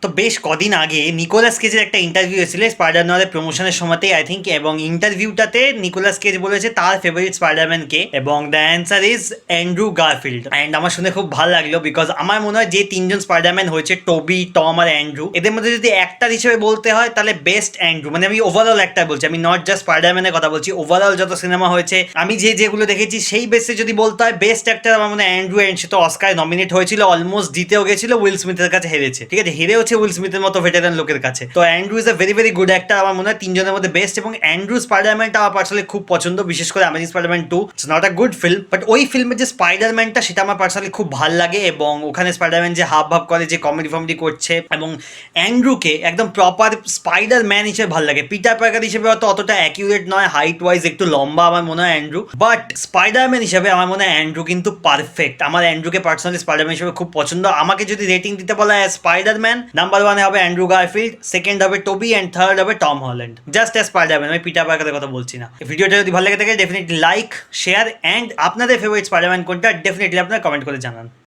তো বেশ কদিন আগে নিকোলাস কেজের একটা ইন্টারভিউ এসেছিল স্পাইডার নোয়ারের প্রমোশনের সময়তেই আই থিঙ্ক, এবং ইন্টারভিউটাতে নিকোলাস কেজ বলেছে তার ফেভারিট স্পাইডারম্যান কে, এবং the answer is Andrew Garfield. And আমার শুনে খুব ভালো লাগলো, বিকজ আমার মনে হয় যে তিনজন স্পাইডারম্যান হয়েছে, টোবি, টম আর অ্যান্ড্রু, এদের মধ্যে যদি অ্যাক্টর হিসেবে বলতে হয় তাহলে বেস্ট অ্যান্ড্রু। মানে আমি ওভারঅল অ্যাক্টর বলছি, আমি নট জাস্ট স্পাইডারম্যানের কথা বলছি, ওভারঅল যত সিনেমা হয়েছে আমি যেগুলো দেখেছি সেই বেসে যদি বলতে হয় বেস্ট অ্যাক্টর আমার মনে হয় অ্যান্ড্রু। অ্যান্ড সে তো অস্কার নমিনেট হয়েছিল, অলমোস্ট জিতেও গেছিল, উইল স্মিথের কাছে হেরেছে, ঠিক আছে, হেরে হচ্ছে উইল স্মিথের মতো ভেটারান লোকের কাছে। তো Andrew is a very very good actor, আমার মনে হয় তিনজনের মধ্যে বেস্ট। এবং অ্যান্ড্রু স্পাইডারম্যানটা আমার পার্সোনালি খুব পছন্দ, বিশেষ করে amazing Spiderman 2, it's not a good film, but ওই ফিল্মের যে স্পাইডারম্যানটা সেটা আমার পার্সোনালি খুব ভাল লাগে। এবং ওখানে স্পাইডারম্যান যে হাব ভাব করে, যে কমেডি ফমেডি করছে, এবং অ্যান্ড্রুকে একদম প্রপার স্পাইডারম্যান হিসেবে ভালো লাগে। পিটার পার্কার হিসেবে হয়তো অতটা অ্যাকিউরেট নয়, হাইট ওয়াইজ একটু লম্বা আমার মনে হয় অ্যান্ড্রু, বাট স্পাইডারম্যান হিসেবে আমার মনে হয় অ্যান্ড্রু কিন্তু পারফেক্ট। আমার অ্যান্ড্রুকে পার্সোনালি স্পাইডারম্যান হিসেবে খুব পছন্দ। আমাকে যদি রেটিং দিতে বলা হয় স্পাইডারম্যান, নাম্বার 1 হবে অ্যান্ড্রু গারফিল্ড, সেকেন্ড হবে টোবি, অ্যান্ড থার্ড হবে Tom Holland. Just as Spiderman, আমি পিটার পার্কারের কথা বলছি না। ভিডিওটা যদি ভালো লাগে থাকে ডেফিনেটলি লাইক, শেয়ার, অ্যান্ড আপনাদের ফেভারিট স্পাইডারম্যান কোনটা ডেফিনেটলি আপনারা কমেন্ট করে জানান।